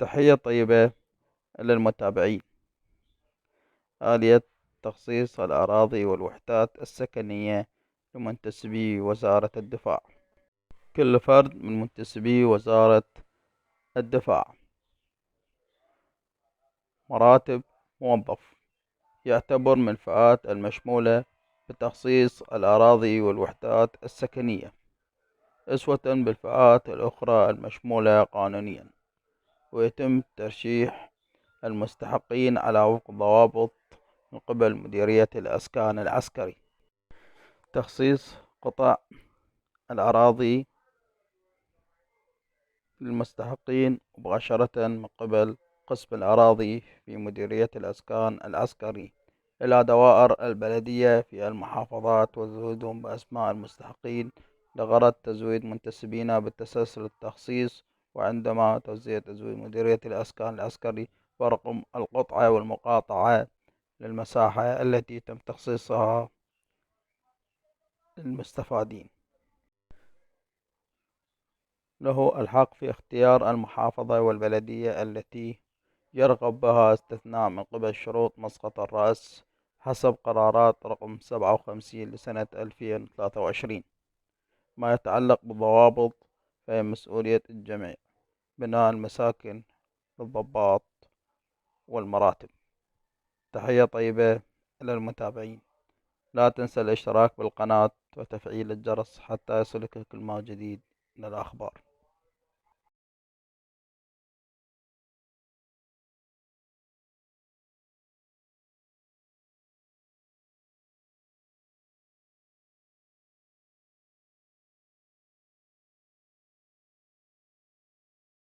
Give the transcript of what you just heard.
تحية طيبة للمتابعين. آلية تخصيص الأراضي والوحدات السكنية لمنتسبي وزارة الدفاع. كل فرد من منتسبي وزارة الدفاع مراتب موظف يعتبر من الفئات المشمولة بتخصيص الأراضي والوحدات السكنية، أسوة بالفئات الأخرى المشمولة قانونيا، ويتم ترشيح المستحقين على وفق ضوابط من قبل مديرية الإسكان العسكري. تخصيص قطع الأراضي للمستحقين مباشرة من قبل قسم الأراضي في مديرية الإسكان العسكري إلى دوائر البلدية في المحافظات، وزودهم بأسماء المستحقين لغرض تزويد منتسبين بالتسلسل التخصيص، وعندما توزيع تزويد مديرية الإسكان العسكري برقم القطعة والمقاطعة للمساحة التي تم تخصيصها للمستفادين. له الحق في اختيار المحافظة والبلدية التي يرغب بها استثناء من قبل شروط مسقط الرأس حسب قرارات رقم 57 لسنة 2023. ما يتعلق بالضوابط فهي مسؤولية الجميع: بناء المساكن للضباط والمراتب. تحية طيبة إلى المتابعين. لا تنسى الاشتراك بالقناة وتفعيل الجرس حتى يصلك كل ما جديد من الأخبار.